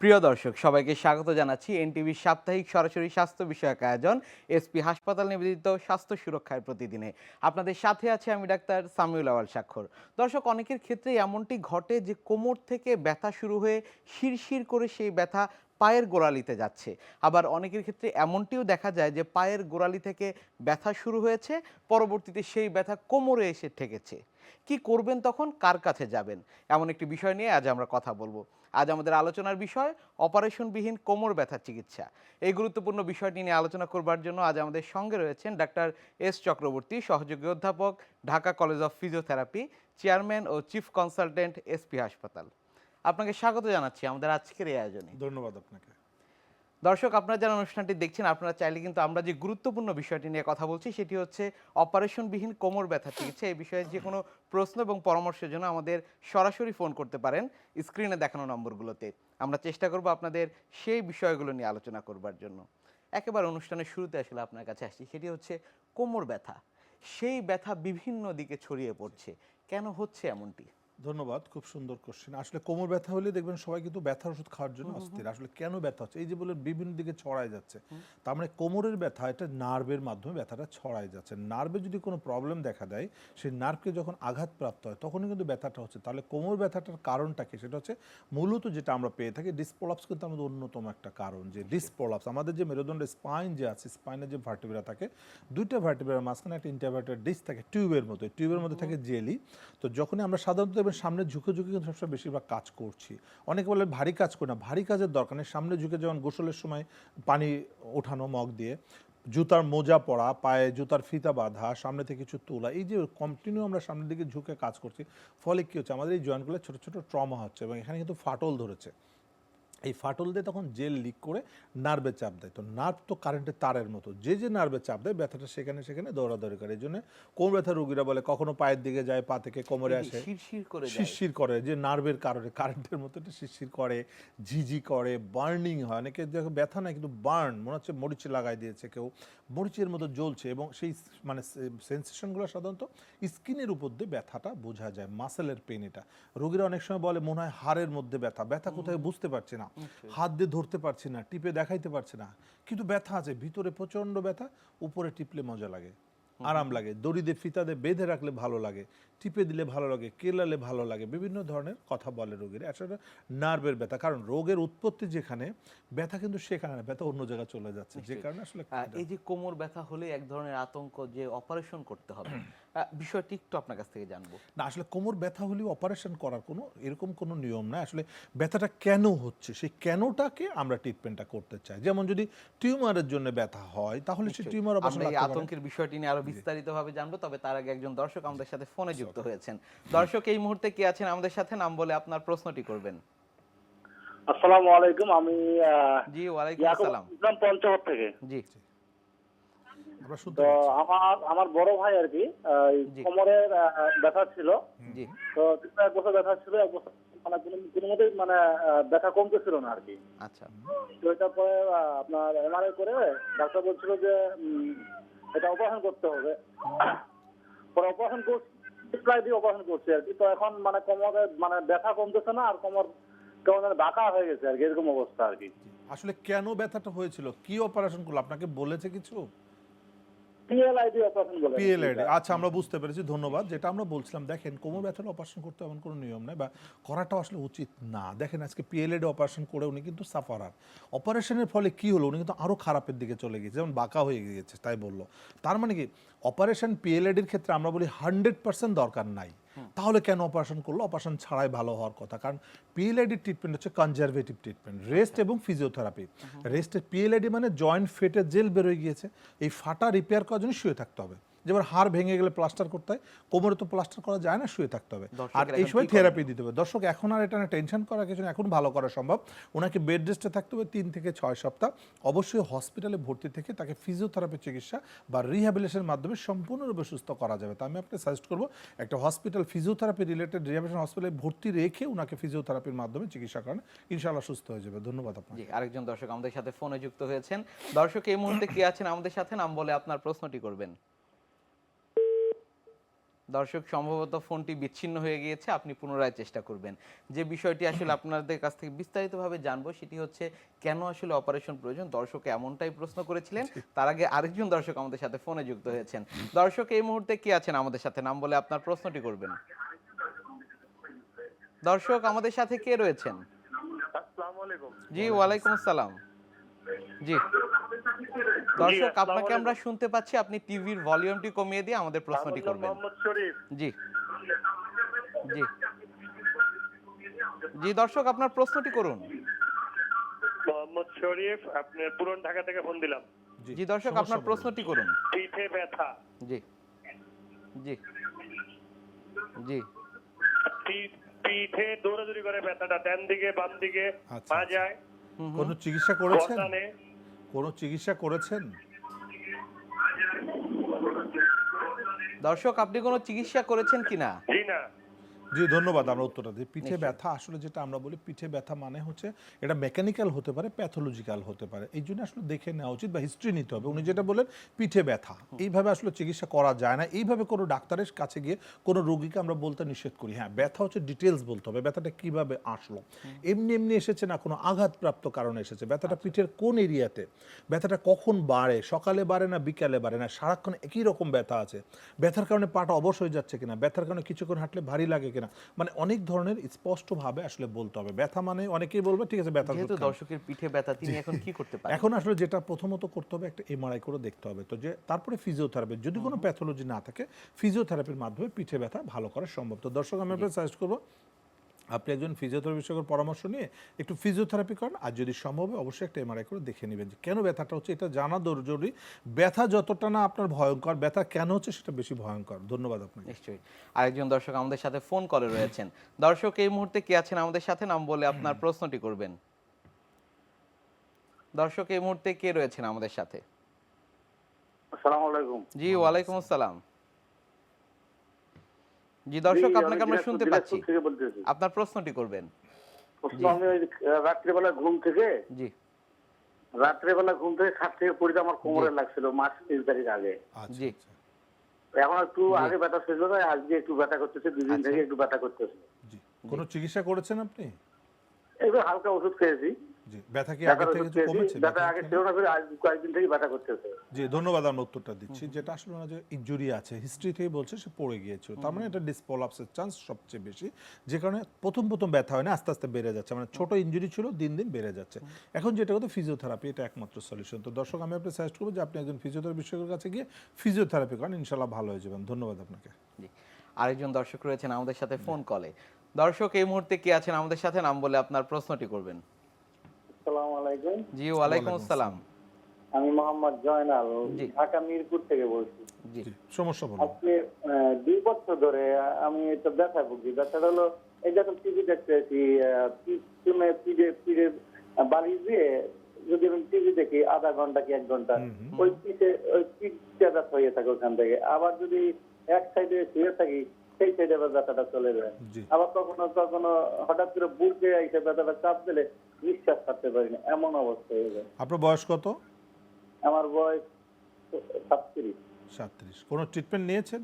প্রিয় দর্শক সবাইকে স্বাগত জানাচ্ছি এনটিভির সাপ্তাহিক সরাসরি স্বাস্থ্য বিষয়ক আয়োজন এসপি হাসপাতাল নিবেদিত স্বাস্থ্য সুরক্ষার প্রতিদিনে। আপনাদের সাথে আছে আমি ডাক্তার সামিউল আওয়াল স্বাক্ষর। দর্শক, অনেকের ক্ষেত্রে এমনটি ঘটে যে কোমর থেকে ব্যথা শুরু হয়ে শিরশির করে সেই ব্যথা পায়ের গোড়ালিতে যাচ্ছে। আবার অনেকের ক্ষেত্রে এমনটিও দেখা যায় যে পায়ের গোড়ালি থেকে ব্যথা শুরু হয়েছে, পরবর্তীতে সেই ব্যথা কোমরে এসে ঠেকেছে। কি করবেন তখন, কার কাছে যাবেন, এমন একটি বিষয় নিয়ে আজ আমরা কথা বলবো। আজ আমাদের আলোচনার বিষয় অপারেশনবিহীন কোমর ব্যথার চিকিৎসা। এই গুরুত্বপূর্ণ বিষয়টি নিয়ে আলোচনা করবার জন্য আজ আমাদের সঙ্গে রয়েছেন ডাক্তার এস চক্রবর্তী, সহযোগী অধ্যাপক, Dhaka college of physiotherapy, chairman ও চিফ কনসালটেন্ট, এসপি হাসপাতাল। আপনাকে স্বাগত জানাচ্ছি আমাদের আজকের এই আয়োজনে। ধন্যবাদ আপনাকে। দর্শক, আপনারা যারা অনুষ্ঠানটি দেখছেন, আপনারা চাইলে কিন্তু আমরা যে গুরুত্বপূর্ণ বিষয়টি নিয়ে কথা বলছি সেটি হচ্ছে অপারেশনবিহীন কোমর ব্যথা চিকিৎসা। এই বিষয়ে যে কোনো প্রশ্ন এবং পরামর্শের জন্য আমাদের সরাসরি ফোন করতে পারেন স্ক্রিনে দেখানো নম্বরগুলোতে। আমরা চেষ্টা করব আপনাদের সেই বিষয়গুলো নিয়ে আলোচনা করবার জন্য। একেবারে অনুষ্ঠানের শুরুতে আসলে আপনার কাছে আসছি, সেটি হচ্ছে কোমর ব্যথা। সেই ব্যথা বিভিন্ন দিকে ছড়িয়ে পড়ছে, কেন হচ্ছে এমনটি? ধন্যবাদ, খুব সুন্দর কোশ্চেন। আসলে কোমর ব্যথা হলে দেখবেন সবাই কিন্তু ব্যথার ওষুধ খাওয়ার জন্য অস্থির। আসলে কেন ব্যথা হচ্ছে? এই যে বলে বিভিন্ন দিকে ছড়ায় যাচ্ছে, তার মানে কোমরের ব্যথা এটা নার্ভের মাধ্যমে ব্যথাটা ছড়ায় যাচ্ছে। নার্ভে যদি কোনো প্রবলেম দেখা দেয়, সেই নার্ভকে যখন আঘাতপ্রাপ্ত হয় তখনই কিন্তু ব্যথাটা হচ্ছে। তাহলে কোমর ব্যথাটার কারণটা কি? সেটা হচ্ছে মূলত যেটা আমরা পেয়ে থাকি ডিসপ্রলাপস, কিন্তু আমাদের অন্যতম একটা কারণ। যে ডিসপ্রলাপস, আমাদের যে মেরুদণ্ডের স্পাইন যে আছে, স্পাইনের যে ভার্টিব্রা থাকে, দুইটা ভার্টিব্রার মাঝখানে একটা ইন্টারভার্টেড ডিস্ক থাকে টিউবের মতো, টিউবের মধ্যে থাকে জেলি। তো যখনই আমরা সাধারণত দেখবেন সামনে ঝুঁকে ঝুঁকে কিন্তু সবসময় বেশিরভাগ কাজ করছি। অনেকে বলে ভারী কাজ করি না, ভারী কাজের দরকার নেই। সামনে ঝুঁকে যেমন গোসলের সময় পানি ওঠানো মগ দিয়ে, জুতার মোজা পরা, পায়ে জুতার ফিতা বাঁধা, সামনে থেকে কিছু তোলা, এই যে কন্টিনিউ আমরা সামনের দিকে ঝুঁকে কাজ করছি, ফলে কী হচ্ছে, আমাদের এই জয়েন্টগুলো ছোটো ছোটো ট্রমা হচ্ছে এবং এখানে কিন্তু ফাটল ধরেছে। এই ফাটল দিয়ে তখন জেল লিক করে নার্ভে চাপ দেয়। তো নার্ভ তো কারেন্টের তারের মতো, যে যে নার্ভে চাপ দেয় ব্যথাটা সেখানে সেখানে দৌড়াদৌড়ি করে। এই জন্য কোমর ব্যথা রোগীরা বলে কখনো পায়ের দিকে যায়, পা থেকে কোমরে আসে, শিরশির করে যায়। শিরশির করে, যে নার্ভের কারণে কারেন্টের মতো এটা শিরশির করে, ঝিঝি করে, বার্নিং হয়। অনেকে দেখো ব্যথা নাই কিন্তু বার্ন, মনে হচ্ছে মরিচে লাগাই দিয়েছে কেউ, মরিচের মতো জ্বলছে। এবং সেই মানে সেন্সেশনগুলো সাধারণত স্কিনের উপর দিয়ে ব্যথাটা বোঝা যায়, মাসেলের পেন। এটা রোগীরা অনেক সময় বলে মনে হয় হাড়ের মধ্যে ব্যথা, ব্যথা কোথায় বুঝতে পারছি না, হাত দিয়ে ধরতে পারছি না, টিপে দেখাইতে পারছি না, কিন্তু ব্যথা আছে ভিতরে, প্রচণ্ড ব্যথা। উপরে টিপলে মজা লাগে, আরাম লাগে, দড়ি দিয়ে ফিতা দিয়ে বেঁধে রাখলে ভালো লাগে, টিপে দিলে ভালো লাগে, কেলালে ভালো লাগে, বিভিন্ন ধরনের কথা বলে রোগীরা। আসলে নার্ভের ব্যথা, কারণ রোগের উৎপত্তি যেখানে, ব্যথা কিন্তু সেখানে না, ব্যথা অন্য জায়গায় চলে যাচ্ছে, যে কারণে আসলে এই যে কোমর ব্যথা হলে এক ধরনের আতঙ্ক যে অপারেশন করতে হবে, বিষয়টি একটু আপনার কাছ থেকে জানবো। না, আসলে কোমর ব্যথা হলেও অপারেশন করার কোনো এরকম কোনো নিয়ম নাই। আসলে ব্যথাটা কেন হচ্ছে, সেই কেনটাকে আমরা ট্রিটমেন্টটা করতে চাই। যেমন যদি টিউমারের জন্য ব্যথা হয় তাহলে সেই টিউমার অপারেশন আমরা এই লাগতে পারে। আতঙ্কের বিষয়টি নিয়ে আরো বিস্তারিতভাবে জানবো, তবে তার আগে একজন দর্শক আমাদের সাথে ফোনে যুক্ত হয়েছেন। দর্শক এই মুহূর্তে কে আছেন আমাদের সাথে, নাম বলে আপনার প্রশ্নটি করবেন। আসসালামু আলাইকুম। আমি জি, ওয়ালাইকুম ইয়াকুব আসসালাম। ইসলাম পঞ্চগড় থেকে। জি আমরা শুনতে তো পাচ্ছি। আমার বড় ভাই আর কি এই জি কোমরের ব্যথা ছিল। জি তো দীর্ঘ 1 বছর ব্যথা ছিল, 1 বছর মানে কোনো মতেই মানে ব্যথা কমতেছিল না আর কি। আচ্ছা। তো এটার পরে আপনার এমআরআই করে ডাক্তার বলছিল যে এটা অপারেশন করতে হবে। পরে অপারেশন করছি, প্রায় দিয়ে অপারেশন করছি আর কি। তো এখন মানে কোমরে মানে ব্যথা কমতেছে না, আর কোমর কেমন যেন বাঁকা হয়ে গেছে আর কি, এরকম অবস্থা আর কি। আসলে কেন ব্যথাটা হয়েছিল, কি অপারেশন করলো, আপনাকে বলেছে কিছু? পিএলআইডি অপারেশন বলে পিএলআইডি, আচ্ছা আমরা বুঝতে পেরেছি, ধন্যবাদ। যেটা আমরা বলছিলাম, দেখেন কোমর ব্যথার অপারেশন করতে এমন কোনো নিয়ম নেই, বা করাটাও আসলে উচিত না। দেখেন আজকে পিএলআইডি অপারেশন করে উনি কিন্তু সাফারার, অপারেশনের ফলে কি হলো, উনি কিন্তু আরও খারাপের দিকে চলে গেছে, যেমন বাঁকা হয়ে গিয়েছে, তাই বললো। তার মানে কি অপারেশন পিএলআইডির ক্ষেত্রে আমরা বলি 100% দরকার নাই। তাহলে কেন অপারেশন করলো? অপারেশন ছাড়াই ভালো হওয়ার কথা, কারণ পিএলআইডি ট্রিটমেন্ট হচ্ছে কনজারভেটিভ ট্রিটমেন্ট, রেস্ট এবং ফিজিওথেরাপি। রেস্টের পিএলআইডি মানে জয়েন্ট ফেটে জেল বেরোয় গিয়েছে, এই ফাটা রিপেয়ার করার জন্য শুয়ে থাকতে হবে। যেমন হাড় ভেঙে গেলে প্লাস্টার করতে হয়, কোমরে তো প্লাস্টার করা যায় না, শুয়ে থাকতে হবে। আর এই সময় থেরাপি দিতে হবে। দর্শক এখন আর এটা না টেনশন করার কিছু না, এখন ভালো করা সম্ভব। ওনাকে বেড রেস্টে থাকতে হবে 3 থেকে 6 সপ্তাহ। অবশ্যই হসপিটালে ভর্তি থেকে তাকে ফিজিওথেরাপি চিকিৎসা বা রিহ্যাবিলিটেশনের মাধ্যমে সম্পূর্ণরূপে সুস্থ করা যাবে। তো আমি আপনাকে সাজেস্ট করবো একটা হসপিটাল ফিজিওথেরাপি রিলেটেড রিহ্যাবিলিটেশন হসপিটালে ভর্তি রেখে ওনাকে ফিজিওথেরাপির মাধ্যমে চিকিৎসা করেন, ইনশাআল্লাহ সুস্থ হয়ে যাবে। ধন্যবাদ আপনাকে। জি, আরেকজন দর্শক আমাদের সাথে ফোনে যুক্ত হয়েছেন। দর্শক এই মুহূর্তে কে আছেন আমাদের সাথে, নাম বলে আপনার প্রশ্নটি করবেন। দর্শক সম্ভবত ফোনটি বিচ্ছিন্ন হয়ে গিয়েছে, আপনি পুনরায় চেষ্টা করবেন। যে বিষয়টি আসলে আপনাদের কাছ থেকে বিস্তারিতভাবে জানবো সেটি হচ্ছে কেন আসলে অপারেশন প্রয়োজন। দর্শক এমনটাই প্রশ্ন করেছিলেন, তার আগে আরেকজন দর্শক আমাদের সাথে ফোনে যুক্ত হয়েছেন। দর্শক এই মুহূর্তে কে আছেন আমাদের সাথে, নাম বলে আপনার প্রশ্নটি করবেন। দর্শক আমাদের সাথে কে রয়েছেন? আসসালামু আলাইকুম। জি ওয়ালাইকুম আসসালাম। জি দর্শক আপনাকে আমরা শুনতে পাচ্ছি, আপনি টিভির ভলিউমটি কমিয়ে দিয়ে আমাদের প্রশ্নটি করবেন। মোহাম্মদ শরীফ। জি জি জি দর্শক আপনার প্রশ্নটি করুন। মোহাম্মদ শরীফ, আপনার পুরান ঢাকা থেকে ফোন দিলাম। জি দর্শক সমস্যা আপনার বলুন। প্রশ্নটি করুন। পিঠে ব্যথা, জি জি জি পিঠে দৌড়াদৌড়ি করে ব্যথাটা, ডান দিকে বাম দিকে আচ্ছা, পা আচ্ছা। যায়, কোনো চিকিৎসা করেছেন? গর্দানে। কোনো চিকিৎসা করেছেন? দর্শক আপনি কোনো চিকিৎসা করেছেন কিনা? জি না। জি ধন্যবাদ, আমরা উত্তরটা দিই। পিঠে নিশ্চয়ই। ব্যথা আসলে যেটা আমরা বলি, পিঠে ব্যথা মানে হচ্ছে এটা মেকানিক্যাল হতে পারে, প্যাথোলজিক্যাল হতে পারে। এই জন্য আসলে দেখে নেওয়া উচিত বা হিস্ট্রি নিতে হবে। উনি যেটা বলেন পিঠে ব্যথা, এইভাবে আসলে চিকিৎসা করা যায় না। এইভাবে কোনো ডাক্তারের কাছে গিয়ে কোনো রোগীকে আমরা বলতে নিষেধ করি। হ্যাঁ, ব্যথা হচ্ছে ডিটেলস বলতে হবে, ব্যথাটা কিভাবে আসলো, এমনি এমনি এসেছে না কোনো আঘাতপ্রাপ্ত কারণে এসেছে, ব্যথাটা পিঠের কোন এরিয়াতে, ব্যথাটা কখন বাড়ে, সকালে বাড়ে না বিকালে বাড়ে না, সারাক্ষণ একই রকম ব্যথা আছে, ব্যথার কারণে পাটা অবশ হয়ে যাচ্ছে কিনা, ব্যথার কারণে কিছুক্ষণ হাঁটলে ভারী লাগে কিনা, মানে অনেক ধরনের স্পষ্টভাবে আসলে বলতে হবে। ব্যথা মানে অনেকেই বলবে ঠিক আছে ব্যথা যেহেতু দর্শকের পিঠে ব্যথা, তিনি এখন কি করতে পারেন? এখন আসলে যেটা প্রথমত করতে হবে একটা এমআরআই করে দেখতে হবে, তো যে তারপরে ফিজিওথেরাপি, যদি কোনো প্যাথোলজি না থাকে ফিজিওথেরাপির মাধ্যমে পিঠে ব্যথা ভালো করা সম্ভব। তো দর্শক আমি আপনাকে সাজেস্ট করবো আপনি একজন ফিজিওথেরাপি বিশেষজ্ঞের পরামর্শ নিয়ে একটু ফিজিওথেরাপি করেন, আর যদি সম্ভব হয় অবশ্যই একটা এমআরআই করে দেখে নেবেন যে কেন ব্যথাটা হচ্ছে, এটা জানা জরুরি। ব্যথা যতটা না আপনার ভয়ঙ্কর, ব্যথা কেন হচ্ছে সেটা বেশি ভয়ঙ্কর। ধন্যবাদ আপনাকে। নিশ্চয়ই। আরেকজন দর্শক আমাদের সাথে ফোন কলে রয়েছেন। দর্শক এই মুহূর্তে কে আছেন আমাদের সাথে, নাম বলে আপনার প্রশ্নটি করবেন। দর্শক এই মুহূর্তে কে রয়েছেন আমাদের সাথে? আসসালামু আলাইকুম। জি ওয়ালাইকুম আসসালাম। জি দর্শক আপনাকে আমরা শুনতে পাচ্ছি, থেকে বলতেছি। আপনার প্রশ্নটি করবেন। প্রশ্ন আমি ওই রাত্রিবেলা ঘুম থেকে জি খাট থেকে পড়ে আমার কোমরে লাগছিল মাস 3 তারিখ আগে। আচ্ছা জি। আচ্ছা, এখন একটু আগে ব্যথা ছিল না, আজকে একটু ব্যথা করতেছে, 2 দিন আচ্ছা। থেকে একটু ব্যথা করতেছে। জি। কোনো চিকিৎসা করেছেন আপনি? এবার হালকা ওষুধ খেয়েছি, জি। ব্যথা কি আগে ব্যথার থেকে ওষুধ একটু খেয়েছি, কমেছে? ব্যথা আগে ছিল না, ফির আজ কয়েকদিন থেকে ব্যথা করতেছে। জি ধন্যবাদ, আমরা উত্তরটা দিচ্ছি। যেটা আসলে ওনার যে ইনজুরি আছে, হিস্ট্রি থেকে বলছে সে পড়ে গিয়েছিল, তার মানে এটা ডিসপোলাপসের চান্স সবচেয়ে বেশি, যে কারণে প্রথম ব্যথা হয় না, আস্তে আস্তে বেড়ে যাচ্ছে, মানে ছোট ইনজুরি ছিল দিন দিন বেড়ে যাচ্ছে। এখন যেটা হতো ফিজিওথেরাপি, এটা একমাত্র সলিউশন। তো দর্শক আমি আপনাকে সাজেস্ট করবো যে আপনি একজন ফিজিওথেরাপি বিশেষজ্ঞের কাছে গিয়ে ফিজিওথেরাপি করেন, ইনশাল্লাহ ভালো হয়ে যাবেন। ধন্যবাদ আপনাকে। জি। আরেকজন দর্শক রয়েছেন আমাদের সাথে ফোন কলে। দর্শক এই মুহূর্তে কে আছেন আমাদের সাথে, নাম বলে আপনার প্রশ্নটি করবেন। আসসালামু আলাইকুম। জি ওয়ালাইকুম আসসালাম। আমি মোহাম্মদ জয়নাল, জি। ঢাকা মিরপুর থেকে বলছি। জি জি, সমস্যা বলুন। আজকে 2 বছর ধরে আমি এটা ব্যথা ভুগি। ব্যথাটা হলো এই যখন টিভি দেখতেছি, পিছনে পিঠে বাড়ি দিয়ে যদি আমি টিভি দেখি আধা ঘন্টা কি 1 ঘন্টা, ওই পিঠটা ব্যথা হয়ে থাকে ওখান থেকে। আবার যদি এক সাইডে শুয়ে থাকি সেই সাইডে আবার ব্যথাটা চলে যায়। জি। আবার কখনো কখনো হঠাৎ করে বুকে এসে ব্যথাটা চাপ দিলে নিঃশ্বাস ছাড়তে পারি না, এমন অবস্থা হয়ে যায়। আপনার বয়স কত? আমার বয়স 37। 37। কোনো ট্রিটমেন্ট নিয়েছেন?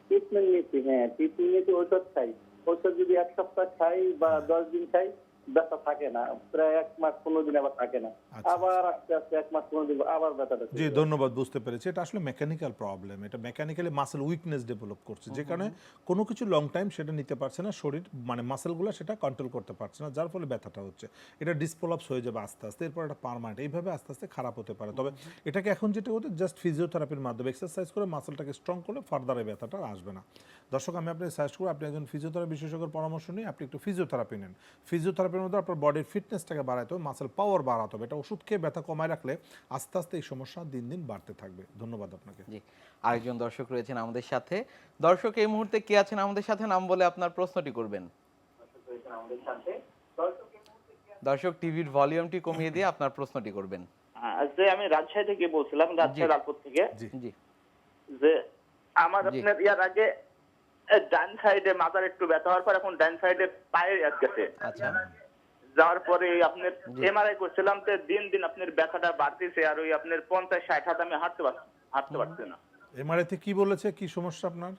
ট্রিটমেন্ট নিচ্ছি, হ্যাঁ ট্রিটমেন্ট নিচ্ছি, ঔষধ খাই। ঔষধ যদি 1 সপ্তাহ খাই বা 10 দিন খাই ব্যথা থাকে না, প্রায় 1 মাস 15 দিন আবার থাকে না, আচ্ছা, আবার আস্তে আস্তে 1 মাস 15 দিন আবার ব্যথাটা জি ধন্যবাদ, বুঝতে পেরেছি। এটা আসলে মেকানিক্যাল প্রবলেম, এটা মেকানিক্যালি মাসেল উইকনেস ডেভেলপ করছে, যে কারণে কোনো কিছু লং টাইম সেটা নিতে পারছে না শরীর, মানে মাসেলগুলো সেটা কন্ট্রোল করতে পারছে না, যার ফলে ব্যথাটা হচ্ছে। এটা ডিসপোলাপস হয়ে যাবে আস্তে আস্তে, এরপর এটা পার্মানেন্ট, এইভাবে আস্তে আস্তে খারাপ হতে পারে। তবে এটাকে এখন যেটা হতে জাস্ট ফিজিওথেরাপির মাধ্যমে এক্সারসাইজ করে মাসেলটাকে স্ট্রং করলে ফার্দার এই ব্যথাটা আর আসবে না। দর্শক আমি আপনাকে সাজেস্ট করব আপনি একজন ফিজিওথেরাপি বিশেষজ্ঞের পরামর্শ নিয়ে আপনি একটু ফিজিওথেরাপি নেন। ফিজিওথেরাপির মধ্যে আপনার বডির ফিটনেসটাকে বাড়াতে হবে, মাসেল পাওয়ার বাড়াতে হবে। এটা ওষুধ খেয়ে ব্যথা কমায় রাখলে আস্তে আস্তে এই সমস্যা দিন দিন বাড়তে থাকবে। ধন্যবাদ আপনাকে। জি। আরেকজন দর্শক রয়েছেন আমাদের সাথে। দর্শক এই মুহূর্তে কে আছেন আমাদের সাথে, নাম বলে আপনার প্রশ্নটি করবেন। দর্শক টিভির ভলিউমটি কমিয়ে দিয়ে আপনার প্রশ্নটি করবেন। যে আমি রাজশাহী থেকে বলছিলাম, রাজশাহী লালপুর থেকে, জি। জি যে আমার জি। আপনার ইয়ার আগে ডান সাইডে মাথার একটু ব্যথা হওয়ার পর এখন ডান সাইডে পায়ে গেছে, আচ্ছা যাওয়ার পরে আপনার জি। এমআরআই করছিলাম, তো দিন দিন আপনার ব্যথাটা বাড়তেছে, আর ওই আপনার 50-60 হাত আমি হাঁটতে পারছি না। এমআরআইতে কি বলেছে, কি সমস্যা আপনার?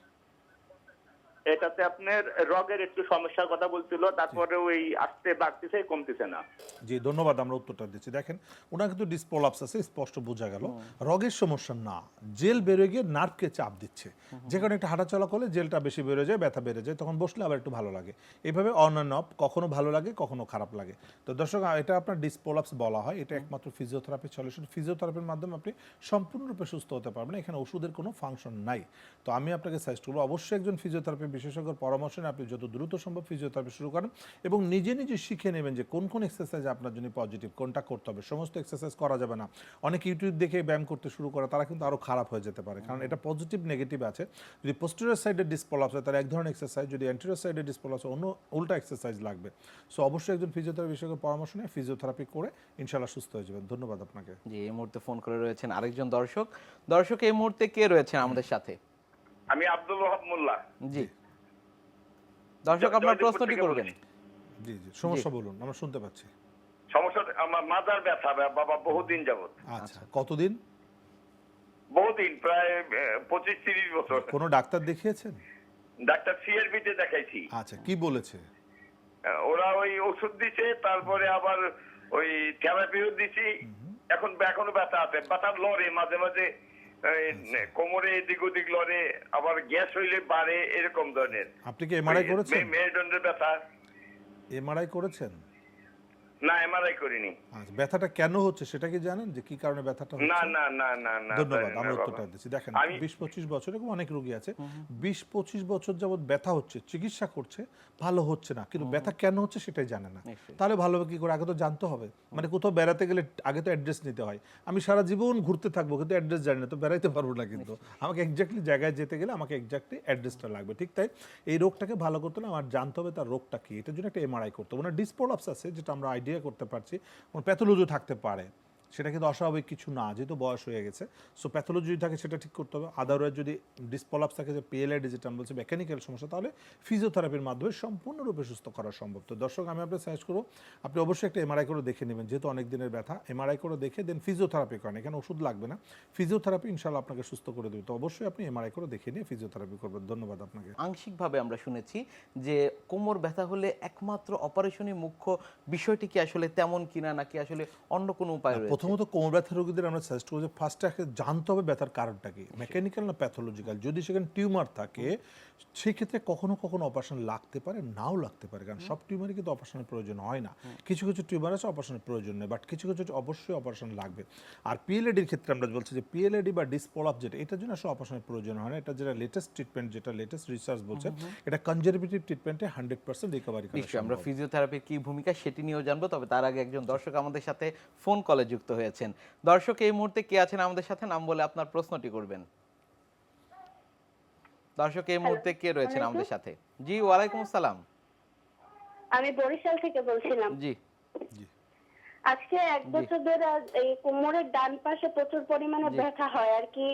এটাতে আপনার রগের একটু সমস্যার কথা বলছিল, তারপরে ওই আসতে বাড়তেছে কমতেছে না। জি ধন্যবাদ, আমরা উত্তরটা দিচ্ছি। দেখেন ওনার কিন্তু ডিসপ্রলাপস আছে, স্পষ্ট বোঝা গেল। রগের সমস্যা না, জেল বেরোয় গিয়ে নার্ভকে চাপ দিচ্ছে, যে কারণে একটা হাঁটাচলা করলে জেলটা বেশি বেড়ে যায়, ব্যথা বেড়ে যায়, তখন বসলে আবার একটু ভালো লাগে। এইভাবে অন অ্যান্ড অফ, কখনো ভালো লাগে কখনো খারাপ লাগে। তো দর্শক, এটা আপনার ডিসপ্রলাপস বলা হয়। এটা একমাত্র ফিজিওথেরাপির সলিউশন। ফিজিওথেরাপির মাধ্যমে আপনি সম্পূর্ণরূপে সুস্থ হতে পারবেন, এখানে ওষুধের কোনো ফাংশন নাই। তো আমি আপনাকে সাজেস্ট করবো অবশ্যই একজন ফিজিওথেরাপি বিশেষজ্ঞের পরামর্শ নিয়ে আপনি যত দ্রুত সম্ভব ফিজিওথেরাপি শুরু করেন, এবং নিজে নিজে শিখে নেবেন যে কোন কোন এক্সারসাইজ আপনার জন্য পজিটিভ, কোনটা করতে হবে। সমস্ত এক্সারসাইজ করা যাবে না। অনেক ইউটিউব দেখে ব্যায়াম করতে শুরু করে, তারা কিন্তু আরও খারাপ হয়ে যেতে পারে, কারণ এটা পজিটিভ নেগেটিভ আছে। যদি পোস্টেরিয়র সাইডে ডিসপ্রলাপস হয় তাহলে এক ধরনের এক্সারসাইজ, যদি অ্যান্টেরিয়র সাইডে ডিসপ্রলাপস হয় অন্য উল্টা এক্সারসাইজ লাগবে। সো অবশ্যই একজন ফিজিওথেরাপি বিশেষজ্ঞের পরামর্শ নিয়ে ফিজিওথেরাপি করে ইনশাআল্লাহ সুস্থ হয়ে যাবেন। ধন্যবাদ আপনাকে। জি, এই মুহূর্তে ফোন করে রয়েছেন আরেকজন দর্শক। দর্শক, এই মুহূর্তে কে রয়েছেন আমাদের সাথে? আমি আব্দুল ওহাব মোল্লা। জি দর্শক, আপনার প্রশ্নটি করবেন। জি জি, সমস্যা বলুন, আমরা শুনতে পাচ্ছি। সমস্যা আমার মাজার ব্যথা বাবা, বহুদিন যাবত। আচ্ছা, কতদিন? বহুদিন, প্রায় 25-30 বছর। কোনো ডাক্তার দেখিয়েছেন? ডাক্তার সিএলবি তে দেখাইছি। আচ্ছা, কি বলেছে? ওরা ওই ওষুধ দিছে, তারপরে আবার ওই থেরাপিও দিছি। এখনো ব্যথা আছে, ব্যথা লড়ে মাঝে মাঝে, কোমরে এদিক ওদিক লড়ে, আবার গ্যাস হইলে বাড়ে, এরকম ধরনের। আপনি কি এমআরআই করেছেন? মেরুদণ্ডের ব্যথা। এমআরআই করেছেন? না, এমআরআই করিনি। আচ্ছা, ব্যথাটা কেন হচ্ছে সেটা কি জানেন, যে কি কারণে ব্যথাটা হচ্ছে? না না না না না, ধন্যবাদ, জানি না আমরা বাবা। উত্তরটা দিচ্ছি। দেখেন, আমি 20-25 বছর, এরকম অনেক রোগী আছে 20-25 বছর যাবত ব্যথা হচ্ছে, চিকিৎসা করছে, ভালো হচ্ছে না, কিন্তু ব্যথা কেন হচ্ছে সেটাই জানে না। নিশ্চয়ই। তাহলে ভালো হবে কি করে? আগে তো জানতে হবে। মানে কোথাও বেড়াতে গেলে আগে তো অ্যাড্রেস নিতে হয়। আমি সারা জীবন ঘুরতে থাকবো কিন্তু অ্যাড্রেস জানি না, তো বেড়াইতে পারবো না। কিন্তু আমাকে এক্স্যাক্টলি জায়গায় যেতে গেলে আমাকে এক্স্যাক্টলি অ্যাড্রেসটা লাগবে। ঠিক তাই, এই রোগটাকে ভালো করতে হলে আমার জানতে হবে তার রোগটা কি। এটার জন্য একটা এমআরআই করতে হবে। ওনার ডিসপ্রলাপস আছে, যেটা আমরা আইডিয়া করতে পারছি। কোনো প্যাথোলজি থাকতে পারে, সেটা কিন্তু অস্বাভাবিক কিছু না, যেহেতু বয়স হয়ে গেছে। সো প্যাথোলজি যদি থাকে সেটা ঠিক করতে হবে। আদারওয়াইজ যদি ডিসপ্রলাপস থাকে, যে পিএলআইডি যেটা আমরা বলছি, মেকানিক্যাল সমস্যা, তাহলে ফিজিওথেরাপির মাধ্যমে সম্পূর্ণরূপে সুস্থ করা সম্ভব। তো দর্শক, আমি আপনাকে সাজেস্ট করবো আপনি অবশ্যই একটা এমআরআই করে দেখে নেবেন, যেহেতু অনেক দিনের ব্যথা। এমআরআই করে দেখে দেন ফিজিওথেরাপি করেন, এখানে ওষুধ লাগবে না। ফিজিওথেরাপি ইনশাআল্লাহ আপনাকে সুস্থ করে দেবে। তো অবশ্যই আপনি এমআরআই করে দেখে নিয়ে ফিজিওথেরাপি করবেন। ধন্যবাদ আপনাকে। আংশিকভাবে আমরা শুনেছি যে কোমর ব্যথা হলে একমাত্র অপারেশনই মুখ্য, বিষয়টি কি আসলে তেমন কিনা, নাকি আসলে অন্য কোনো উপায় রয়েছে? প্রথমত কোমর ব্যথা রোগীদের আমরা সাজেস্ট করবো যে ফার্স্টে জানতে হবে ব্যথার কারণটা কি, মেকানিক্যাল না প্যাথোলজিক্যাল। যদি সেখানে টিউমার থাকে সেক্ষেত্রে কখনো কখনো অপারেশন লাগতে পারে, নাও লাগতে পারে, কারণ সব টিউমারই কিন্তু অপারেশনের প্রয়োজন হয় না। কিছু কিছু টিউমার আছে অপারেশনের প্রয়োজন নেই, বাট কিছু কিছু অবশ্যই অপারেশন লাগবে। আর পিএলআইডির ক্ষেত্রে আমরা বলছি যে পিএলআইডি বা ডিসপ্রলাপ যেটা, এটার জন্য আসলে অপারেশনের প্রয়োজন হয় না। এটা যেটা লেটেস্ট ট্রিটমেন্ট, যেটা লেটেস্ট রিসার্চ বলছে, এটা কনজারভেটিভ ট্রিটমেন্টে 100% রিকভারি করা নিশ্চয়ই আমরা সম্ভব। ফিজিওথেরাপির কি ভূমিকা সেটি নিয়েও জানবো, তবে তার আগে একজন দর্শক আমাদের সাথে ফোন কলে যুক্ত হয়েছেন। দর্শক, এই মুহূর্তে কে আছেন আমাদের সাথে, নাম বলে আপনার প্রশ্নটি করবেন। দর্শক, এই মুহূর্তে কে রয়েছেন আমাদের সাথে? জি, ওয়ালাইকুম আসসালাম। আমি বরিশাল থেকে বলছিলাম। জি আজকে 1 বছর ধরে এই কোমরের ডান পাশে প্রচুর পরিমাণে ব্যথা হয় আর কি।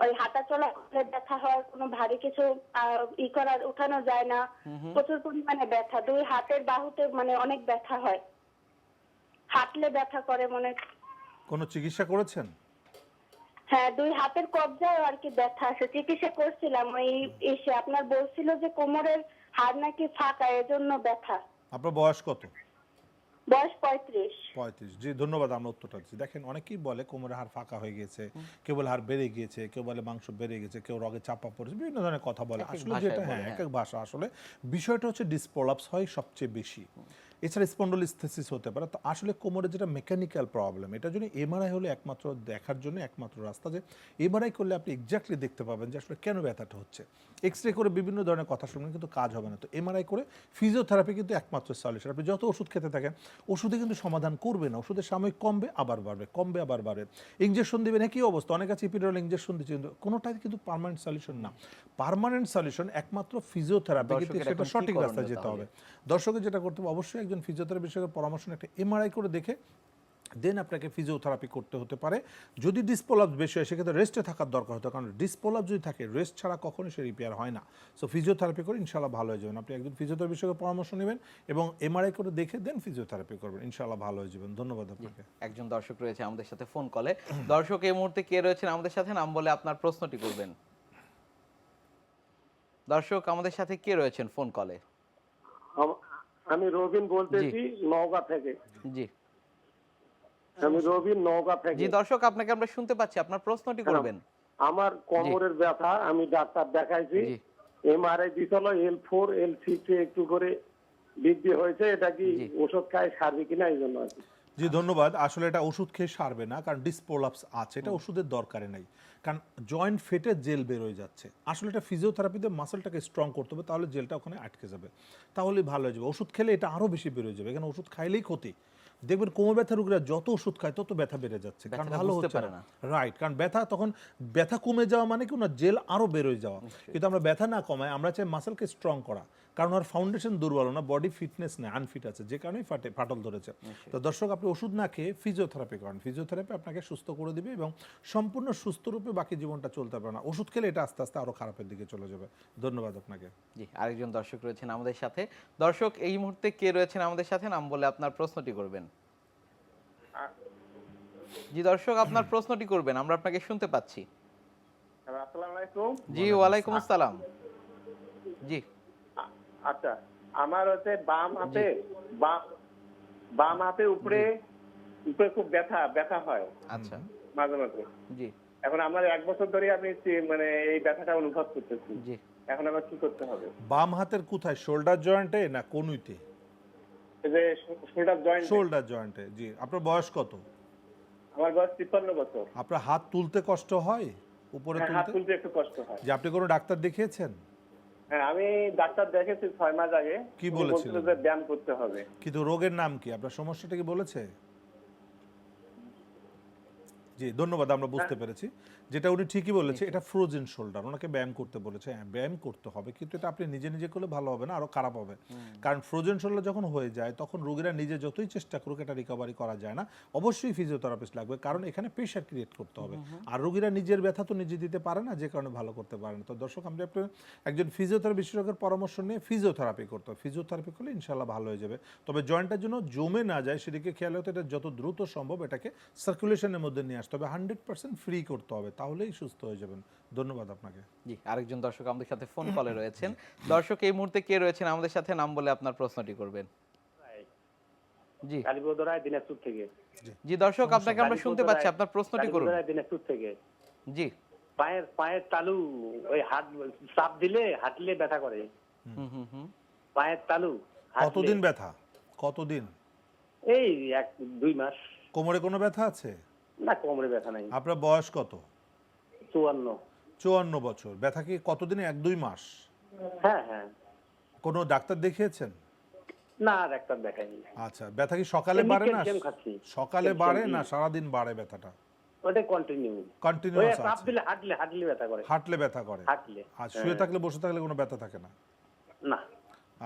ওই হাঁটা চলা করলে ব্যথা হয়, কোনো ভারী কিছু উঠানো যায় না, প্রচুর পরিমাণে ব্যথা। 2 হাতের বাহুতে মানে অনেক ব্যথা হয়, হাঁটলে ব্যথা করে মনে। কোনো চিকিৎসা করেছেন? হ্যাঁ, 2 হাতের কবজায় আর কি ব্যথা আছে, চিকিৎসা করছিলাম। ওই এসে আপনার বলছিল যে কোমরের হাড় নাকি ফাঁকা, এজন্য ব্যথা। আপনার বয়স কত? বয়স 35। 35। জি ধন্যবাদ, আমরা উত্তরটা দিচ্ছি। দেখেন, অনেকেই বলে কোমরে হাড় ফাঁকা হয়ে গিয়েছে, কেউ বলে হাড় বেড়ে গিয়েছে, কেউ বলে মাংস বেড়ে গেছে, কেউ রগে চাপা পড়েছে, বিভিন্ন ধরনের কথা বলে। এক এক আসলে ভাষায় যেটা, বলে, হ্যাঁ, হ্যাঁ। এক এক ভাষা। আসলে বিষয়টা হচ্ছে ডিসপ্রলাপস হয় সবচেয়ে বেশি, এছাড়া স্পন্ডোলিস্থেসিস হতে পারে। তো আসলে কোমরে যেটা মেকানিক্যাল প্রবলেম, এটার জন্য এমআরআই হলে একমাত্র দেখার জন্য একমাত্র রাস্তা, যে এমআরআই করলে আপনি এক্স্যাক্টলি দেখতে পাবেন যে আসলে কেন ব্যথাটা হচ্ছে। এক্সরে করে বিভিন্ন ধরনের কথা শুনবেন, কিন্তু কাজ হবে না। তো এমআরআই করে ফিজিওথেরাপি কিন্তু একমাত্র সলিউশন। আপনি যত ওষুধ খেতে থাকেন, ওষুধে কিন্তু সমাধান করবে না। ওষুধের সাময়িক কমবে, আবার বাড়বে, কমবে, আবার বাড়বে। ইঞ্জেকশন দিবেন, একই অবস্থা। অনেক আছে ইপিডুরাল ইঞ্জেকশন দিচ্ছে, কিন্তু কোনোটাই কিন্তু পার্মানেন্ট সলিউশন না। পার্মানেন্ট সলিউশন একমাত্র ফিজিওথেরাপি, কিন্তু দর্শকের সেটা এখন কি সঠিক করণীয় রাস্তায় যেতে তাহলে? হবে। দর্শকের যেটা করতে হবে, অবশ্যই একজন ফিজিওথেরাপি বিশেষজ্ঞের পরামর্শ নিয়ে একটা এমআরআই করে দেখে দেন আপনাকে ফিজিওথেরাপি করতে হতে পারে। যদি ডিসপ্রলাপস বেশি হয় সেক্ষেত্রে রেস্টে থাকার দরকার হতো, কারণ ডিসপ্রলাপস যদি থাকে রেস্ট ছাড়া কখনোই সে রিপেয়ার হয় না। সো ফিজিওথেরাপি করে ইনশাআল্লাহ ভালো হয়ে যাবেন। আপনি একজন ফিজিওথেরাপি বিশেষজ্ঞের পরামর্শ নেবেন এবং এমআরআই করে দেখে দেন ফিজিওথেরাপি করবেন, ইনশাআল্লাহ ভালো হয়ে যাবেন। ধন্যবাদ আপনাকে। একজন দর্শক রয়েছে আমাদের সাথে ফোন কলে। দর্শক, এই মুহূর্তে কে রয়েছেন আমাদের সাথে, নাম বলে আপনার প্রশ্নটি করবেন। দর্শক আমাদের সাথে কে রয়েছেন ফোন কলে? আমি রবিন বলতেছি নওগাঁ থেকে। জি আমি রবিন নওগাঁ থেকে। জি দর্শক আপনাকে আমরা শুনতে পাচ্ছি, আপনার প্রশ্নটি করবেন। আমার কোমরের ব্যথা, আমি ডাক্তার দেখাইছি, জি এমআরআই দিছিল, L4 L6 একটু করে বৃদ্ধি হয়েছে, এটা কি ওষুধ খায় সারবে কিনা এই জন্য আর কি। জি ধন্যবাদ। আসলে এটা ওষুধ খেয়ে সারবে না, কারণ ডিসপ্রোলাপস আছে, এটা ওষুধের দরকারে নাই, কারণ জয়েন্ট ফেটে জেল বের হয়ে যাচ্ছে। আসলে এটা ফিজিওথেরাপিতে মাসলটাকে স্ট্রং করতে হবে, তাহলে জেলটা ওখানে আটকে যাবে, তাহলেই ভালো হয়ে যাবে। ওষুধ খেলে এটা আরও বেশি বের হয়ে যাবে, এখানে ওষুধ খাইলেই ক্ষতি। দেখবেন কোমর ব্যথা রোগীরা যত ওষুধ খায় তত ব্যথা বেড়ে যাচ্ছে, কারণ ব্যথাটা ভালো বুঝতে হচ্ছে পারে না। না। রাইট, কারণ ব্যথা তখন ব্যথা কমে যাওয়া মানে কি না, জেল আরও বের হয়ে যাওয়া। কিন্তু আমরা ব্যথা না কমাই, আমরা চাই মাসলকে স্ট্রং করা, কারণ ওর ফাউন্ডেশন দুর্বল না, বডি ফিটনেস নেই, আনফিট আছে, যে কারণেই ফাটল ধরেছে। তো দর্শক, আপনি ওষুধ না খেয়ে ফিজিওথেরাপি করেন, ফিজিওথেরাপি আপনাকে সুস্থ করে দিবে এবং সম্পূর্ণ সুস্থ রূপে বাকি জীবনটা চলতে পারবে না। ওষুধ খেলে এটা আস্তে আস্তে আরও খারাপের দিকে চলে যাবে। ধন্যবাদ আপনাকে। জি আরেকজন দর্শক রয়েছেন আমাদের সাথে। দর্শক এই মুহূর্তে কে রয়েছেন আমাদের সাথে, নাম বলে আপনার প্রশ্নটি করবেন। জি দর্শক আপনার প্রশ্নটি করবেন, আমরা আপনাকে শুনতে পাচ্ছি। আসসালামু আলাইকুম। জি ওয়ালাইকুম আসসালাম। জি আচ্ছা, আমার হচ্ছে বাম হাতে উপরে খুব ব্যথা হয় আচ্ছা মাঝে মাঝে। জি এখন আমার 1 বছর ধরে আমি মানে এই ব্যথাটা অনুভব করতেছি। জি এখন আমার কি করতে হবে? বাম হাতের কোথায়, শোল্ডার জয়েন্টে না কনুইতে? এই যে শোল্ডার জয়েন্ট। শোল্ডার জয়েন্টে। জি, আপনার বয়স কত? আমার বয়স 53 বছর। আপনার হাত তুলতে কষ্ট হয়, উপরে হ্যাঁ, হাত তুলতে? তুলতে একটু কষ্ট হয়। যে আপনি কোনো ডাক্তার দেখিয়েছেন? হ্যাঁ, আমি ডাক্তার দেখেছি 6 মাস আগে। কি উনি বলেছিলেন? বলছিল যে ব্যায়াম করতে হবে। কিন্তু রোগের নাম কি, আপনার সমস্যাটা কি বলেছে? জি ধন্যবাদ, আমরা বুঝতে পেরেছি। যেটা উনি ঠিকই বলেছে, এটা ফ্রোজেন শোল্ডার, ওনাকে ব্যায়াম করতে বলেছে। হ্যাঁ, ব্যায়াম করতে হবে, কিন্তু এটা আপনি নিজে নিজে করলে ভালো হবে না, আরও খারাপ হবে। কারণ ফ্রোজেন শোল্ডার যখন হয়ে যায়, তখন রোগীরা নিজে যতই চেষ্টা করুক এটা রিকভারি করা যায় না। অবশ্যই ফিজিওথেরাপিস্ট লাগবে, কারণ এখানে প্রেশার ক্রিয়েট করতে হবে, আর রোগীরা নিজের ব্যথা তো নিজে দিতে পারে না, যে কারণে ভালো করতে পারে না। তো দর্শক, আমরা আপনার একজন ফিজিওথেরাপি বিশেষজ্ঞের পরামর্শ নিয়ে ফিজিওথেরাপি করতে হবে। ফিজিওথেরাপি করলে ইনশাল্লাহ ভালো হয়ে যাবে। তবে জয়েন্টের জন্য জমে না যায় সেদিকে খেয়াল হতে, এটা যত দ্রুত সম্ভব এটাকে সার্কুলেশনের মধ্যে নিয়ে আসতে হবে, 100% ফ্রি করতে হবে, তাহলেই সুস্থ হয়ে যাবেন। ধন্যবাদ আপনাকে। জি আরেকজন দর্শক আমাদের সাথে ফোন কলে রয়েছেন। দর্শক এই মুহূর্তে কে রয়েছেন আমাদের সাথে, নাম বলে আপনার প্রশ্নটি করবেন। জি কালীপদ রায় দিনাজপুর থেকে। জি দর্শক আপনাকে আমরা শুনতে পাচ্ছি, আপনার প্রশ্নটি করুন। দিনাজপুর থেকে। জি পায়ের তালু, ওই হাত চাপ দিলে হাঁটলে ব্যথা করে। হুম হুম হুম পায়ের তালু কতদিন ব্যথা, কতদিন? এই 1-2 মাস। কোমরে কোনো ব্যথা আছে? না, কোমরে ব্যথা নাই। আপনার বয়স কত? 54। 54 বছর। ব্যথা কি কতদিনে, 1-2 মাস? হ্যাঁ হ্যাঁ। কোনো ডাক্তার দেখিয়েছেন? না, ডাক্তার দেখাইনি। আচ্ছা, ব্যথা কি সকালে এমনি বাড়ে না, ক্যালসিয়াম খাচ্ছি। সকালে ক্যালসিয়াম বাড়ে জি। না সারাদিন বাড়ে ব্যথাটা? ওটা কন্টিনিউ। ওই কন্টিনিউয়াস চাপ আছে? দিলে হাঁটলে ব্যথা করে। হাঁটলে ব্যথা করে? হাঁটলে। আর শুয়ে থাকলে বসে থাকলে কোনো ব্যথা থাকে না? না।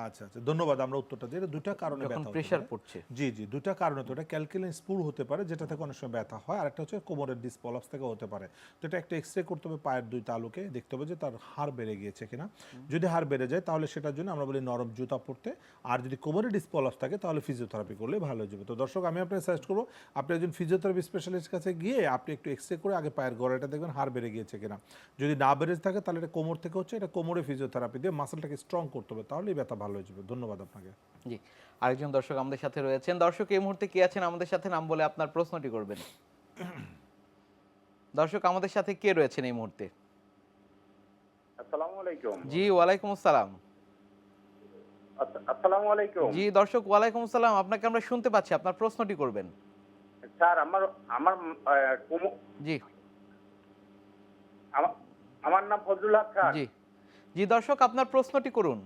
আচ্ছা আচ্ছা, ধন্যবাদ। আমরা উত্তরটা দিই। এটা দুটা কারণে যখন ব্যথা হতে প্রেসার পারে। পড়ছে। জি জি, দুটা কারণে। তো এটা ক্যালকুলেন স্পুল হতে পারে, যেটা থেকে অনেক সময় ব্যথা হয়, আর একটা হচ্ছে কোমরের ডিসপ্রলাপস থেকে হতে পারে। তো এটা একটা এক্সরে করতে হবে পায়ের 2 তালুকে, দেখতে হবে যে তার হাড় বেড়ে গিয়েছে কিনা। যদি হাড় বেড়ে যায় তাহলে সেটার জন্য আমরা বলি নরম জুতা পরতে, আর যদি কোমরের ডিসপ্রলাপস থাকে তাহলে ফিজিওথেরাপি করলে ভালো হয়ে যাবে। তো দর্শক, আমি আপনাকে সাজেস্ট করবো আপনি একজন ফিজিওথেরাপি স্পেশালিস্ট কাছে গিয়ে আপনি একটু এক্সরে করে আগে পায়ের গোড়াটা দেখবেন হাড় বেড়ে গিয়েছে কিনা। যদি না বেড়ে থাকে তাহলে এটা কোমর থেকে হচ্ছে, এটা কোমরে ফিজিওথেরাপি দিয়ে মাসলটাকে স্ট্রং করতে হবে, তাহলেই ব্যথা ভালো হয়ে যাবে। ধন্যবাদ আপনাকে। জি আরেকজন দর্শক আমাদের সাথে রয়েছেন। দর্শক এই মুহূর্তে কে আছেন আমাদের সাথে, নাম বলে আপনার প্রশ্নটি করবেন। দর্শক আমাদের সাথে কে রয়েছেন এই মুহূর্তে? আসসালামু আলাইকুম। জি ওয়ালাইকুম আসসালাম। আসসালামু আলাইকুম। জি দর্শক ওয়ালাইকুম আসসালাম, আপনাকে আমরা শুনতে পাচ্ছি, আপনার প্রশ্নটি করবেন। স্যার, আমার জি আমার নাম ফজলুল হক খান। জি জি দর্শক আপনার প্রশ্নটি করুন।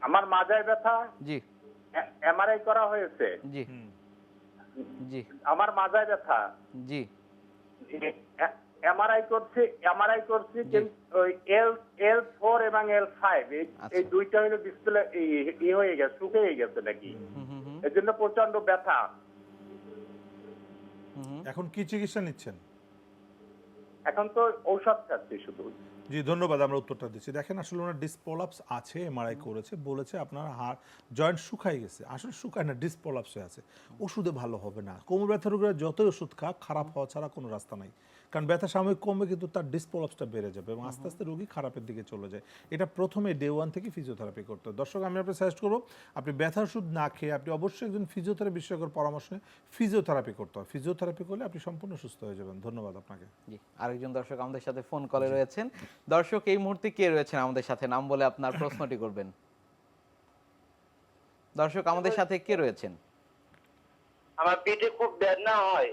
আমার মাজায় ব্যথা, জি এমআরআই করা হয়েছে। জি জি আমার মাজায় ব্যথা, জি এমআরআই করছি জি। কিন্তু ওই L4 এবং L5 আচ্ছা। এই দুইটা হলো ডিসপ্লে হয়ে গেছে, শুকিয়ে গেছে নাকি, হুম হুম হুম এর জন্য প্রচন্ড ব্যথা। হুম। এখন কি চিকিৎসা নিচ্ছেন? এখন তো ঔষধ খাচ্ছি শুধু। জি ধন্যবাদ, আমরা উত্তরটা দিচ্ছি। দেখেন, আসলে ওনার ডিসপ্রলাপস আছে, এমআরআই করেছে, বলেছে আপনার হাড় জয়েন্ট শুকাই গেছে। আসলে শুকায় না, ডিসপ্রলাপস হয়ে আছে, ওষুধে ভালো হবে না। কোমর ব্যথা রোগীরা যতই ওষুধ খাক খারাপ হওয়া ছাড়া কোনো রাস্তা নাই। কারণ ব্যথা সাময়িক কমবে কিন্তু তার ডিসপ্রলাপসটা বেড়ে যাবে এবং আস্তে আস্তে রোগী খারাপের দিকে চলে যায়। এটা প্রথমে ডে 1 থেকে ফিজিওথেরাপি করতে হয়। দর্শক আমি আপনাকে সাজেস্ট করবো আপনি ব্যথার ওষুধ না খেয়ে আপনি অবশ্যই একজন ফিজিওথেরাপি বিশেষজ্ঞের পরামর্শ নিয়ে ফিজিওথেরাপি করতে হয়। ফিজিওথেরাপি করলে আপনি সম্পূর্ণ সুস্থ হয়ে যাবেন। ধন্যবাদ আপনাকে। জি, আরেকজন দর্শক আমাদের সাথে ফোন কলে রয়েছেন। দর্শক এই মুহূর্তে কে রয়েছেন আমাদের সাথে, নাম বলে আপনার প্রশ্নটি করবেন। দর্শক আমাদের সাথে কে রয়েছেন? আমার পেটে খুব বেদনা হয়।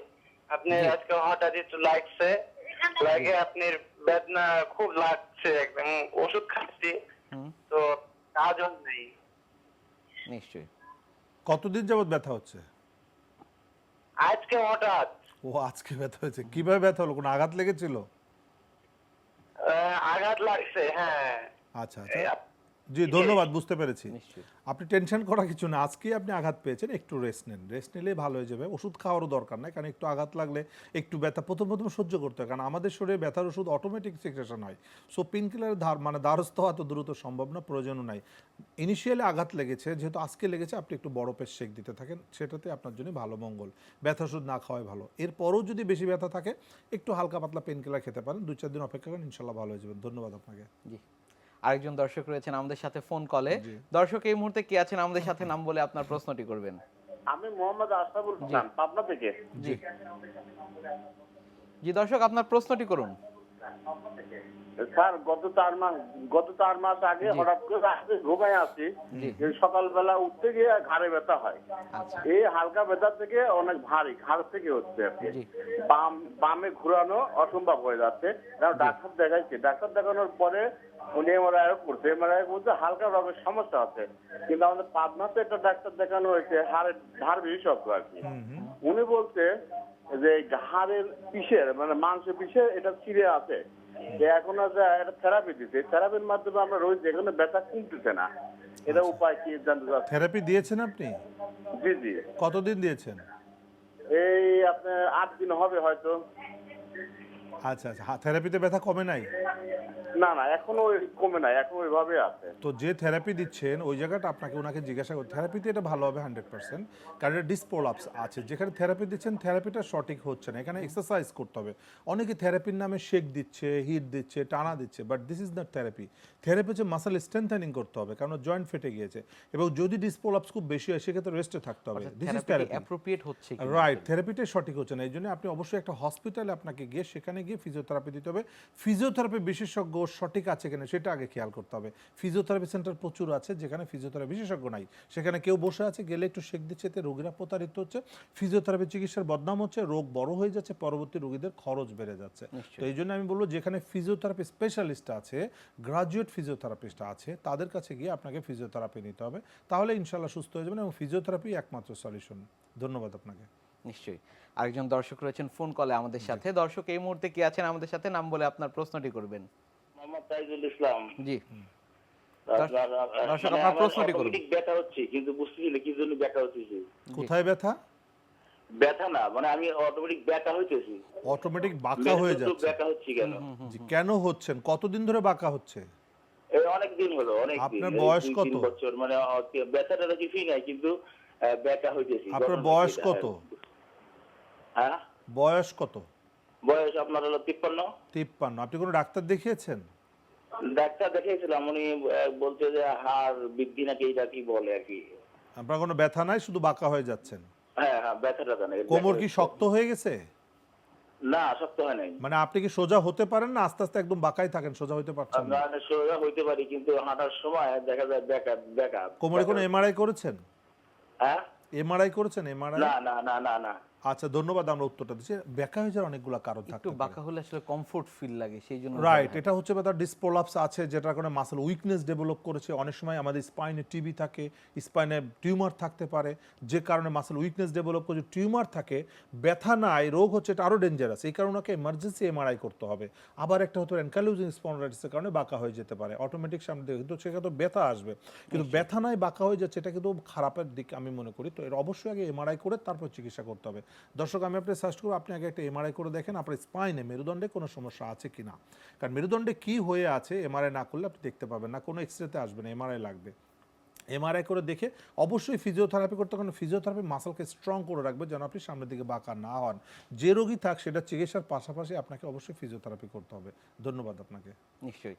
আপনি জি। আজকে হঠাৎ একটু লাগে আপনার বেদনা খুব লাগছে, একদম ওষুধ খাচ্ছি হুম, তো কাজ হচ্ছে নেই। নিশ্চয়ই। কতদিন যাবত ব্যথা হচ্ছে? আজকে হঠাৎ ও আজকে ব্যথা হয়েছে। কিভাবে ব্যথা হলো? কোনো আঘাত লেগেছিল? আঘাত লাগছে, হ্যাঁ। আচ্ছা আচ্ছা, জি ধন্যবাদ, বুঝতে পেরেছি। নিশ্চয়ই। আপনি টেনশন করার কিছু না, আজকে আপনি আঘাত পেয়েছেন, একটু রেস্ট নেন, রেস্ট নিলেই ভালো হয়ে যাবে। ওষুধ খাওয়ারও দরকার নাই, কারণ একটু আঘাত লাগলে একটু ব্যথা প্রথম প্রথম সহ্য করতে হয়, কারণ আমাদের শরীরে ব্যথার ওষুধ অটোমেটিক সিক্রেশন হয়। সো পেন কিলারের দ্বারস্থ হওয়া তো দ্রুত সম্ভব না, প্রয়োজনও নাই। ইনিশিয়ালি আঘাত লেগেছে, যেহেতু আজকে লেগেছে আপনি একটু বড় পেশ শেক দিতে থাকেন, সেটাতে আপনার জন্য ভালো মঙ্গল। ব্যথা ওষুধ না খাওয়াই ভালো। এরপরও যদি বেশি ব্যথা থাকে একটু হালকা পাতলা পেন কিলার খেতে পারেন, 2-4 দিন অপেক্ষা করেন, ইনশাল্লাহ ভালো হয়ে যাবেন। ধন্যবাদ আপনাকে। জি, আরেকজন দর্শক রয়েছেন আমাদের সাথে ফোন কলে। জি। দর্শক এই মুহূর্তে কে আছেন আমাদের সাথে, নাম বলে আপনার প্রশ্নটি করবেন। আমি মোহাম্মদ আশরাফুল খান, পাবনা থেকে। জি জি, দর্শক আপনার প্রশ্নটি করুন। স্যার গত 4 মাস আগে জি। হঠাৎ করে রাতে ঘুমায় আছি, জি। এই সকালবেলা উঠতে গিয়ে ঘাড়ে ব্যথা হয়। আচ্ছা। এই হালকা ব্যথা থেকে অনেক ভারী, ঘাড় থেকে হচ্ছে আর কি। জি। বামে ঘুরানো অসম্ভব হয়ে যাচ্ছে। ডাক্তার দেখাইছি, ডাক্তার দেখানোর পরে উনি এমআরআই করছে, এমআরআই বলতে হালকা রকমের সমস্যা আছে। কিন্তু আমাদের পাবনাতে একটা ডাক্তার দেখানো হয়েছে, হাড় বিশেষজ্ঞ আর কি। উনি বলছে যে ঘাড়ের পিসের মানে মাংসের পিসের এটা ছিঁড়ে আছে, এখন একটা থেরাপি দিচ্ছে। থেরাপির মাধ্যমে আমরা রোজ যেখানে ব্যথা কমতেছে না, এটা উপায় কি জানতে চাচ্ছি। থেরাপি দিয়েছেন আপনি? জি জি, কতদিন দিয়েছেন? এই আপনার 8 দিন হবে হয়তো। আচ্ছা আচ্ছা, থেরাপিতে ব্যথা কমে নাই? না না, এখনো কমে নাই, এখন ওইভাবে আছে। তো যে থেরাপি দিচ্ছেন ওই জায়গাটা আপনাকে ওনাকে জিজ্ঞাসা করতে, থেরাপিতে এটা ভালো হবে 100%, কারণ এটা ডিসপ্রলাপস আছে। যেখানে থেরাপি দিচ্ছেন থেরাপিটা সঠিক হচ্ছে না, এখানে এক্সারসাইজ করতে হবে। অনেকে থেরাপির নামে শেক দিচ্ছে, হিট দিচ্ছে, টানা দিচ্ছে, but this is not therapy. Therapy হচ্ছে মাসেল স্ট্রেংথেনিং করতে হবে, কারণ জয়েন্ট ফেটে গিয়েছে, এবং যদি ডিসপ্রলাপস খুব বেশি হয় সেক্ষেত্রে রেস্টে থাকতে হবে। This is therapy. অ্যাপ্রোপ্রিয়েট হচ্ছে কি? রাইট, থেরাপিটাই সঠিক হচ্ছে না। এই জন্য আপনি অবশ্যই একটা হসপিটালে আপনাকে গিয়ে সেখানে গিয়ে ফিজিওথেরাপি দিতে হবে। ফিজিওথেরাপি বিশেষজ্ঞ সঠিক আছে কিনা সেটা আগে খেয়াল করতে হবে। ফিজিওথেরাপি সেন্টার প্রচুর আছে যেখানে ফিজিওথেরাপি বিশেষজ্ঞ নাই, সেখানে কেউ বসে আছে, গেলে একটু শেক দিচ্ছে, এতে রোগীরা প্রতারিত হচ্ছে, ফিজিওথেরাপি চিকিৎসার বদনাম হচ্ছে, রোগ বড় হয়ে যাচ্ছে, পরবর্তী রোগীদের খরচ বেড়ে যাচ্ছে। তো এই জন্য আমি বলবো যেখানে ফিজিওথেরাপি স্পেশালিস্ট আছে, গ্রাজুয়েট ফিজিওথেরাপিস্ট আছে, তাদের কাছে গিয়ে আপনাকে ফিজিওথেরাপি নিতে হবে, তাহলে ইনশাল্লাহ সুস্থ হয়ে যাবেন এবং ফিজিওথেরাপি একমাত্র সলিউশন। ধন্যবাদ আপনাকে। নিশ্চয়ই। আরেকজন দর্শক রয়েছেন ফোন কলে আমাদের সাথে। দর্শক এই মুহূর্তে কে আছেন আমাদের সাথে, নাম বলে আপনার প্রশ্নটি করবেন। মোহাম্মদ তাইজুল ইসলাম। জি, দর্শক মানে আপনার আমার প্রশ্নটি করুন। অটোমেটিক ব্যথা হচ্ছে, কিন্তু বুঝতেছি না কি জন্য ব্যথা হচ্ছে। কোথায় ব্যথা? ব্যথা না, মানে আমি অটোমেটিক ব্যথা হইতেছি, অটোমেটিক বাঁকা হয়ে যাচ্ছে। ব্যথা হচ্ছে কেন? জি, কেন হচ্ছেন? কতদিন ধরে বাঁকা হচ্ছে? এই অনেক দিন হলো, অনেক দিন। আপনার এই বয়স 2-3 কত? বছর, মানে ব্যথাটা কিছুই নাই, কিন্তু ব্যথা হইতেছি। আপনার গঠন বয়স হচ্ছে কত? হ্যাঁ, বয়স কত? বয়স আপনার হলো 53। 53। আপনি কোনো ডাক্তার দেখিয়েছেন? ডাক্তার দেখিয়েছিলাম, উনি বলছে যে হাড় বৃদ্ধি নাকি এটা কি বলে আর কি। আপনার কোনো ব্যথা নাই, শুধু বাঁকা হয়ে যাচ্ছেন? হ্যাঁ হ্যাঁ, ব্যথাটা জানে। কোমর কি শক্ত হয়ে গেছে? না, শক্ত হয় নাই। মানে আপনি কি সোজা হতে পারেন না আস্তে আস্তে একদম বাঁকাই থাকেন, সোজা হতে পারছেন না? আপনার সোজা হইতে পারি, কিন্তু হাঁটার সময় দেখা যায় ব্যাকা। কোমরে কোনো এমআরআই করেছেন? হ্যাঁ, এমআরআই করেছেন? এমআরআই? না না না না না। আচ্ছা, ধন্যবাদ, আমরা উত্তরটা দিচ্ছি। ব্যাকা হয়ে যাওয়ার অনেকগুলো কারণ একটু থাকতে পারে। বাঁকা হলে আসলে কমফোর্ট ফিল লাগে, সেই জন্য। রাইট, এটা হচ্ছে তার ডিসপ্রলাপস আছে, যেটার কারণে মাসল উইকনেস ডেভেলপ করেছে। অনেক সময় আমাদের স্পাইনে টিবি থাকে, স্পাইনে টিউমার থাকতে পারে, যে কারণে মাসল উইকনেস ডেভেলপ করেছে। টিউমার থাকে, ব্যথা নাই, রোগ হচ্ছে, এটা আরও ডেঞ্জারাস। এই কারণে ওকে এমার্জেন্সি এমআরআই করতে হবে। আবার একটা হতো অ্যানকাইলোজিং স্পন্ডিলাইটিসের কারণে বাঁকা হয়ে যেতে পারে, অটোমেটিক সামনে দিয়ে, কিন্তু সেক্ষেত্রে ব্যথা আসবে, কিন্তু ব্যথা নাই বাঁকা হয়ে যাচ্ছে, এটা কিন্তু খারাপের দিক আমি মনে করি। তো এর অবশ্যই আগে এমআরআই করে তারপর চিকিৎসা করতে হবে। দর্শক আমি আপনি সাজেস্ট করব আপনি আগে একটা এমআরআই করে দেখেন আপনার স্পাইনে, মেরুদণ্ডে কোনো সমস্যা আছে কিনা, কারণ মেরুদণ্ডে কি হয়ে আছে এমআরআই না করলে আপনি দেখতে পাবেন না, কোনো এক্সরেতে আসবে না, এমআরআই লাগবে। এমআরআই করে দেখে অবশ্যই ফিজিওথেরাপি করতে, কারণ ফিজিওথেরাপি মাসলকে স্ট্রং করে রাখবে যেন আপনি সামনের দিকে বাঁকা না হন। যে রোগী থাক সেটা চিকিৎসার পাশাপাশি আপনাকে অবশ্যই ফিজিওথেরাপি করতে হবে। ধন্যবাদ আপনাকে। নিশ্চয়ই।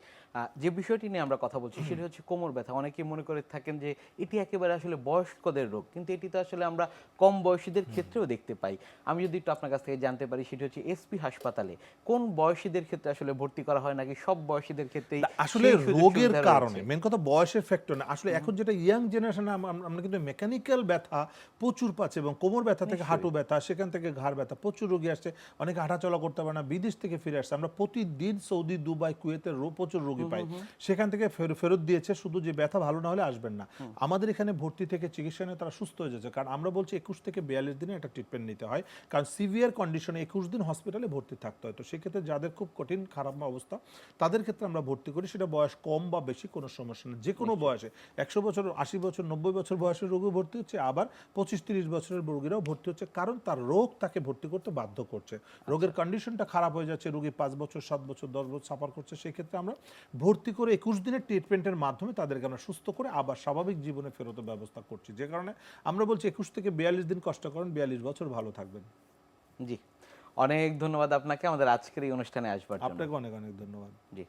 যে বিষয়টি নিয়ে আমরা কথা বলছি সেটি হচ্ছে কোমর ব্যথা। অনেকেই মনে করে থাকেন যে এটি একেবারে আসলে বয়স্কদের রোগ, কিন্তু এটি তো আসলে আমরা কম বয়সীদের ক্ষেত্রেও দেখতে পাই। আমি যদি একটু আপনার কাছ থেকে জানতে পারি সেটি হচ্ছে এসপি হাসপাতালে কোন বয়সীদের ক্ষেত্রে আসলে ভর্তি করা হয় নাকি সব বয়সীদের ক্ষেত্রেই আসলে সেই সুযোগ রোগের সুবিধা কারণে রয়েছে? মেন কথা বয়সের ফ্যাক্টর না। আসলে এখন যেটা ইয়াং জেনারেশনে আমরা কিন্তু মেকানিক্যাল ব্যথা প্রচুর পাচ্ছি, এবং কোমর ব্যথা থেকে হাঁটু ব্যথা, সেখান থেকে ঘাড় ব্যথা, প্রচুর রোগী আসছে। অনেকে হাঁটাচলা করতে পারে না, বিদেশ থেকে ফিরে আসছে। আমরা প্রতিদিন সৌদি, দুবাই, কুয়েতের প্রচুর রোগী পাই, সেখান থেকে ফেরত দিয়েছে। শুধু যে ব্যথা ভালো না হলে আসবেন না, আমাদের এখানে ভর্তি থেকে চিকিৎসা নিয়ে তারা সুস্থ হয়ে যাচ্ছে। কারণ আমরা বলছি 21 থেকে 42 দিনে একটা ট্রিটমেন্ট নিতে হয়, কারণ সিভিয়ার কন্ডিশনে 21 দিন হসপিটালে ভর্তি থাকতে হয়। তো সেক্ষেত্রে যাদের খুব কঠিন খারাপ অবস্থা তাদের ক্ষেত্রে আমরা ভর্তি করি, সেটা বয়স কম বা বেশি কোনো সমস্যা নেই। যে কোনো বয়সে 100 বছর, 80 বছর, 90 বছর বয়সের রোগী ভর্তি হচ্ছে, আবার 25-30 বছরের রোগীরাও ভর্তি হচ্ছে, কারণ তার রোগ তাকে ভর্তি করতে বাধ্য করছে। রোগের কন্ডিশনটা খারাপ হয়ে যাচ্ছে, রোগী 5 বছর, 7 বছর, 10 বছর সাফার করছে। সেক্ষেত্রে আমরা ভর্তি করে 21 দিনের ট্রিটমেন্টের মাধ্যমে তাদেরকে আমরা সুস্থ করে আবার স্বাভাবিক জীবনে ফেরতের ব্যবস্থা করছি। যে কারণে আমরা বলছি 21 থেকে 42 দিন কষ্ট করেন, 42 বছর ভালো থাকবেন। জি, অনেক ধন্যবাদ আপনাকে আমাদের আজকের এই অনুষ্ঠানে আসবার জন্য। আপনাকে অনেক অনেক ধন্যবাদ। জি,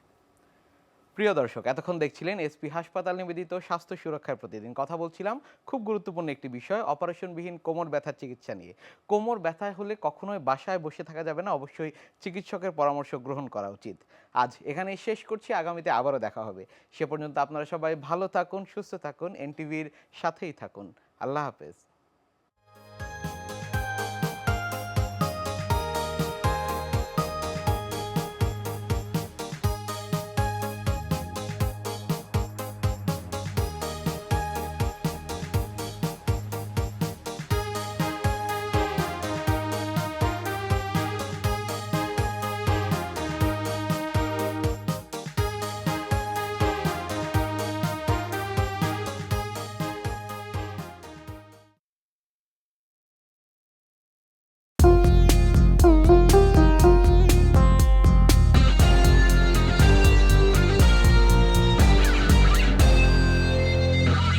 প্রিয় দর্শক, এতক্ষণ দেখছিলেন এসপি হাসপাতাল নিবেদিত স্বাস্থ্য সুরক্ষার প্রতিদিন। কথা বলছিলাম খুব গুরুত্বপূর্ণ একটি বিষয়, অপারেশনবিহীন কোমর ব্যথার চিকিৎসা নিয়ে। কোমর ব্যথা হলে কখনোই বাসায় বসে থাকা যাবে না, অবশ্যই চিকিৎসকের পরামর্শ গ্রহণ করা উচিত। আজ এখানেই শেষ করছি, আগামীতে আবারও দেখা হবে। সে পর্যন্ত আপনারা সবাই ভালো থাকুন, সুস্থ থাকুন, এনটিভির সাথেই থাকুন। আল্লাহ হাফেজ।